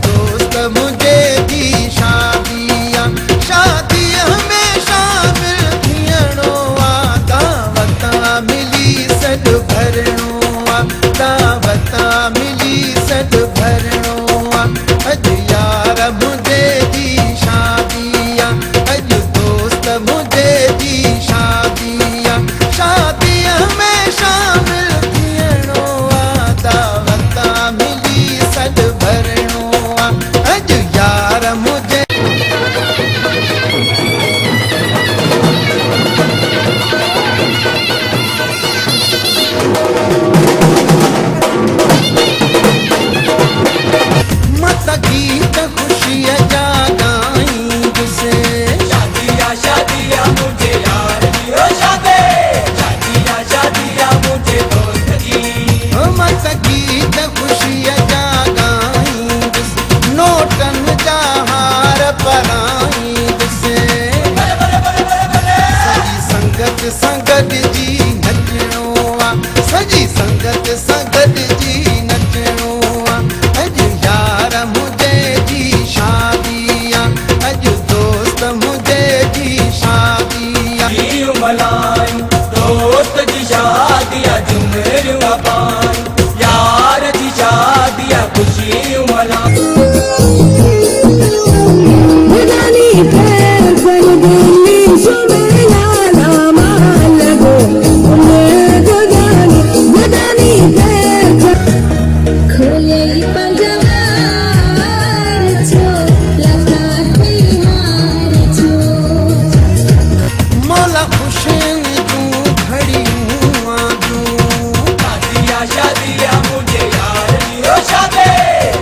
दोस्त मुझे दी शादियां शादियां में शामिल थियणो आ दावत मिली सद भरणो आ दावत मिली सद भरणो आ अज यार मुझे दी शादियां अज दोस्त मुझे दी शादियां शादियां में शामिल थियणो आ दावत मिली सद भरणो आ अज यार मुझे मत गीत खुशी जागाई जिसे शादियां शादियां मुझे यार दियो शादे शादियां शादियां मुझे दोस्त की मत गीत खुशी जागाई जिसे नोटन जहार पराई जिसे सजी संगत संगत जी नचणो आ सजी संगत संगत जी नचणो आ अज यार मुझे जी शादियां अज दोस्त मुझे जी शादियां मलाई दोस्त की शादियां जुमर पाई यार की शादियां खुशी मलाई मदानी पैर पर दिल्ली सुमेला नामा लगो मदानी पैर खोले पंजवार छो लखाती मार छो मौला खुशन तू खड़ी हुआ तू शादियां शादियां मुझे यार दियो शादे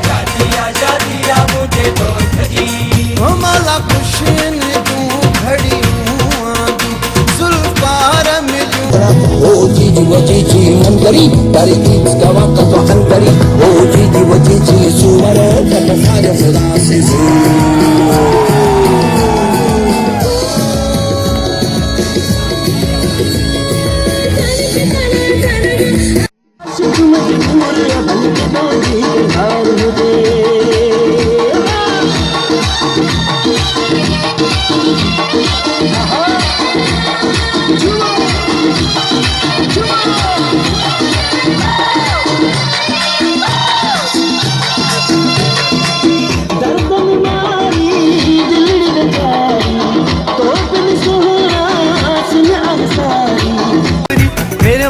शादियां शादियां मुझे दोस्त की मौला खुशन तू खड़ी हुआ तू जुल्फार मिलूं ओ जीजी वो जीजी मंदरी तारी गीत गवा का तो अंतरी ओ जीजी वो जीजी सुवर का तो सारे सदा से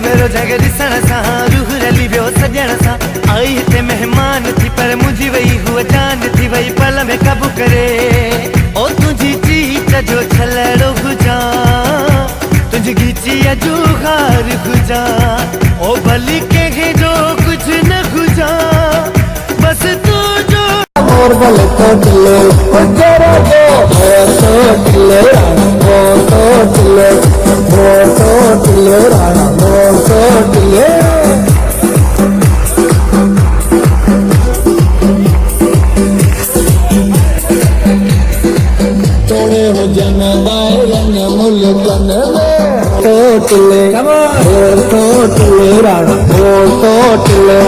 मेरो जग ॾिसण सां रूह रली वियो सॼण सां आई हिते महिमान थी पर मुंहिंजी वई हुअ जान थी वई पल में कबू करे ओ तुंहिंजी चीच जो छलड़ो हुजां तुंहिंजी गीचीअ जो हार हुजां ओ भली कंहिंखे जो कुझु न हुजां बसि तूं जो और बल तो टिले ओ जरा जो तो टिले राणा तो टिले तोड़े हो जन रंग मुल्कन तो टिले राणा तो टिले